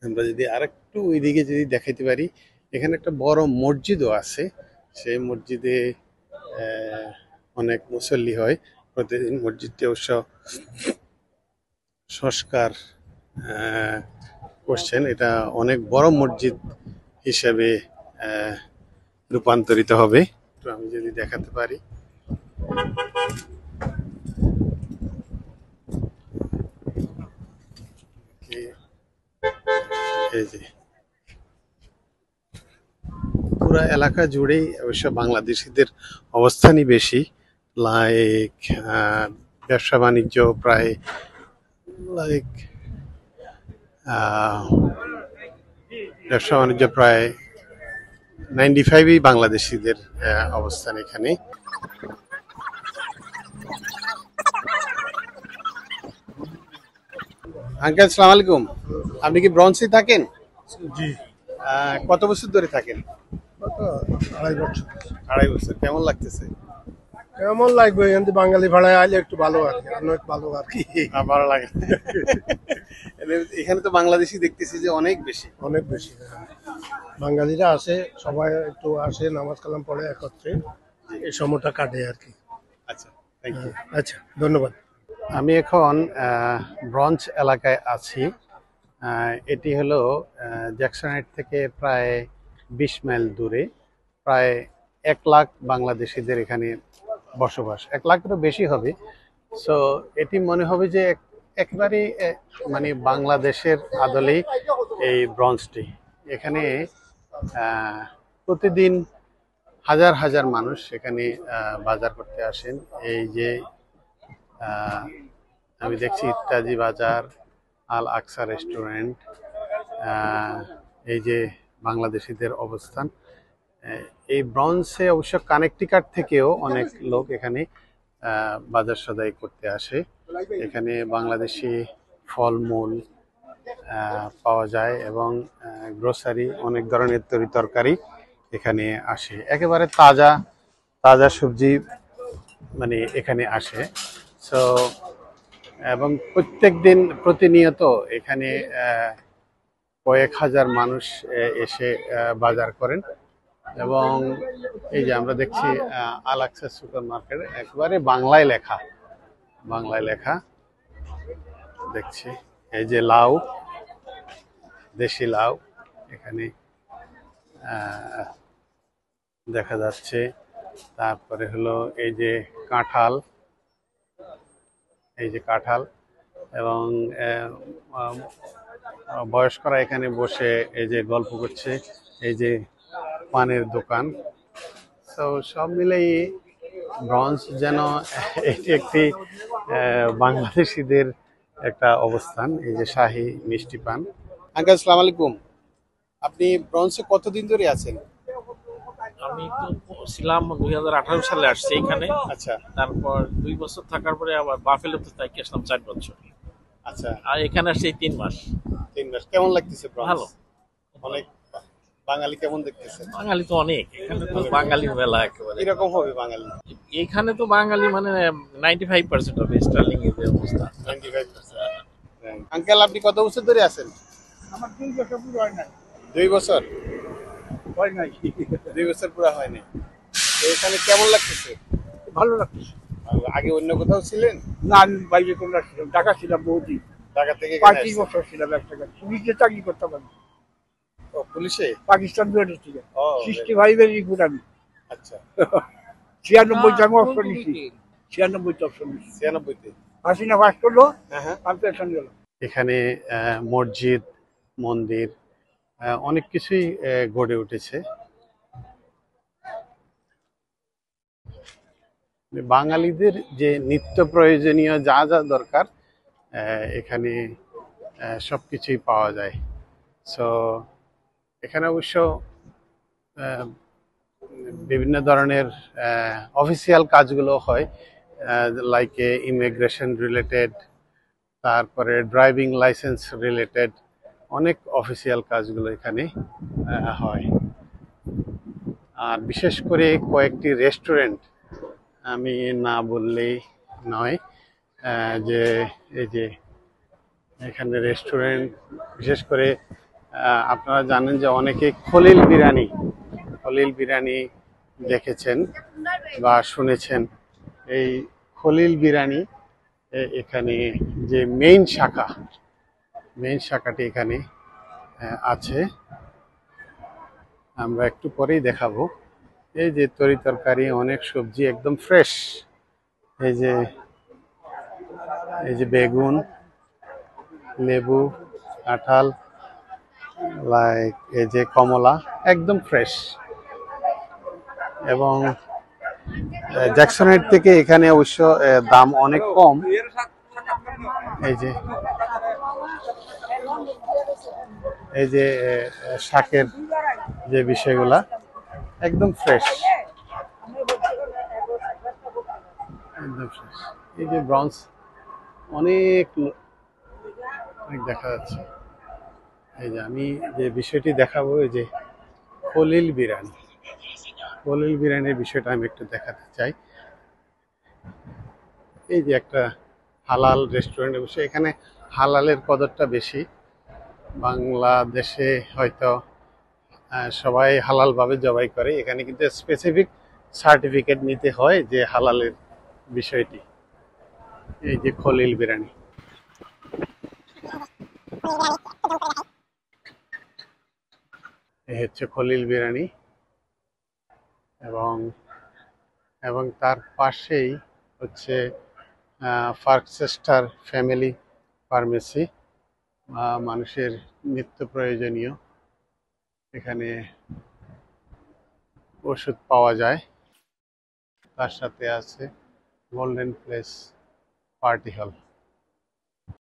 আমরা যদি আরেকটু ওইদিকে যদি দেখাইতে পারি, এখানে একটা বড় মসজিদও আছে। সেই মসজিদে অনেক মুসল্লি হয় প্রতিদিন। মসজিদটি অবশ্য সংস্কার আহ, করছেন, এটা অনেক বড় মসজিদ হিসেবে আহ, রূপান্তরিত হবে। তো আমি যদি দেখাতে পারি, কি এই যে পুরা এলাকা জুড়েই অবশ্য বাংলাদেশিদের অবস্থানই বেশি। লাইক ব্যবসা বাণিজ্য প্রায় লাইক ব্যবসা বাণিজ্য প্রায় 95ই বাংলাদেশিদের অবস্থান এখানে। আঙ্কেল সালাম আলাইকুম, আপনি কি ব্রঞ্চে থাকেন? জি। কত বছর ধরে থাকেন? কত? 2.5 বছর। 2.5 বছর। কেমন লাগতেছে? কেমন লাগবে এখান বাঙালি ভাড়ায় আইলে একটু ভালো আর কি, অনেক ভালো আর কি। ভালো লাগে। এখানে তো বাংলাদেশি দেখতেছি যে অনেক বেশি। অনেক বেশি, হ্যাঁ। বাঙালিরা আসে, সবাই একটু আসে, নামাজ কালাম পড়ে একত্রে, এই সময়টা কাটে আর কি। আচ্ছা, থ্যাংক ইউ। আচ্ছা, ধন্যবাদ। আমি এখন ব্রঞ্চ এলাকায় আছি। এটি হলো জ্যাকসনহাইট থেকে প্রায় 20 মাইল দূরে। প্রায় 1 লাখ বাংলাদেশিদের এখানে বসবাস, 1 লাখেরও বেশি হবে। সো এটি মনে হবে যে একেবারে মানে বাংলাদেশের আদলেই এই ব্রঞ্চটি। এখানে প্রতিদিন হাজার হাজার মানুষ এখানে বাজার করতে আসেন। এই যে আহ, আমি দেখছি ইত্যাদি বাজার, আল আকসা রেস্টুরেন্ট, এই যে বাংলাদেশিদের অবস্থান। এই ব্রঞ্চে অবশ্য কানেকটিকাট থেকেও অনেক লোক এখানে বাজার সদাই করতে আসে। এখানে বাংলাদেশি ফলমূল পাওয়া যায় এবং গ্রোসারি, অনেক ধরনের তরি তরকারি এখানে আসে। একেবারে তাজা তাজা সবজি মানে এখানে আসে। সো এবং প্রত্যেক দিন প্রতিনিয়ত এখানে কয়েক হাজার মানুষ এসে বাজার করেন। এবং এই যে আমরা দেখছি আল আকসা সুপার মার্কেট, একেবারে বাংলায় লেখা, বাংলায় লেখা দেখছি। এই যে লাউ, দেশি লাউ এখানে দেখা যাচ্ছে। তারপরে হলো এই যে কাঁঠাল, এই যে কাঁঠাল। এবং বয়স্করা এখানে বসে এই যে গল্প করছে। এই যে পানের দোকান। তো সব মিলেই ব্রঞ্চ যেন এটি একটি বাংলাদেশিদের একটা অবস্থান। এই যে শাহী মিষ্টি পান। আঙ্কেল আসসালামু আলাইকুম, আপনি ব্রঞ্চে কতদিন ধরে আছেন? আমি তো ছিলাম 2018 সালে আসছি এখানে। আচ্ছা তারপর 2 বছর থাকার পরে আবার বাফেলোতে থাকি আসলাম 4 বছর। আচ্ছা, আর এখানে আসছি 3 মাস। 3 মাস। কেমন লাগতেছে ব্রঞ্চ? ভালো। অনেক বাঙালি কেমন দেখতেছেন? বাঙালি তো অনেক, এখানে তো বাঙালি মেলা একেবারে। কিরকম হবে বাঙালি? এখানে তো বাঙালি মানে 95% হবে, স্টার্লিং এর যে অবস্থা। 95%। আঙ্কেল আপনি কত বছর ধরে আছেন? আমার 2 বছর পুরো হয় নাই। 2 বছর? হয় নাই। 2 বছর পুরো হয়নি। তো এখানে কেমন লাগতেছে? ভালো লাগছে। আগে অন্য কোথাও ছিলেন? না, আমি বাইরে কোনো ছিলাম, ঢাকা ছিলাম বহুদিন। ঢাকা থেকে এখানে 25 আসছেন? বছর ছিলাম একটা পুলিশে চাকরি করতাম আমি, ও পুলিশে? পাকিস্তান বিরোধী ছিল। ও 65 রিক্রুট আমি। আচ্ছা। 96 আমি অপশন নিছি, 96 অপশন নিছি। 96-তে? হাসিনা পাস করলো, হ্যাঁ হ্যাঁ। আমি পেনশন গেলাম। এখানে মসজিদ, মন্দির, অনেক কিছুই গড়ে উঠেছে। বাঙালিদের যে নিত্য প্রয়োজনীয় যা যা দরকার এখানে সবকিছুই পাওয়া যায়। সো এখানে অবশ্য বিভিন্ন ধরনের অফিসিয়াল কাজগুলো হয়, লাইক ইমিগ্রেশন রিলেটেড, তারপরে ড্রাইভিং লাইসেন্স রিলেটেড অনেক অফিসিয়াল কাজগুলো এখানে হয়। আর বিশেষ করে কয়েকটি রেস্টুরেন্ট আমি না বললেই নয়, যে এই যে এখানে রেস্টুরেন্ট, বিশেষ করে আপনারা জানেন যে অনেকে খলিল বিরিয়ানি দেখেছেন বা শুনেছেন। এই খলিল বিরিয়ানি এখানে যে মেইন শাখাটি এখানে আছে। আমরা একটু পরেই দেখাবো। এই যে তরি তরকারি, অনেক সবজি একদম ফ্রেশ। এই যে বেগুন, লেবু, কাঁঠাল, লাইক এই যে কমলা, একদম ফ্রেশ। এবং জ্যাকসনের থেকে এখানে অবশ্য দাম অনেক কম। এই যে শাকের যে বিষয়গুলা একদম ফ্রেশ, একদম ফ্রেশ। এই যে ব্রঞ্জ অনেক অনেক দেখা যাচ্ছে। এই যে আমি যে বিষয়টি দেখাবো, এই যে খলিল বিরিয়ানির বিষয়টা আমি একটু দেখাতে চাই। এই যে একটা হালাল রেস্টুরেন্টের বিষয়, এখানে হালালের কদরটা বেশি। বাংলাদেশে হয়তো সবাই হালাল ভাবে জবাই করে, এখানে কিন্তু স্পেসিফিক সার্টিফিকেট নিতে হয় যে হালালের বিষয়টি। এই যে খলিল বিরিয়ানি, এই হচ্ছে খলিল বিরিয়ানি। এবং তার পাশেই হচ্ছে ফার্কচেস্টার ফ্যামিলি ফার্মেসি, মানুষের নিত্য প্রয়োজনীয় এখানে ওষুধ পাওয়া যায়। তার সাথে আছে গোল্ডেন প্লেস পার্টি হল।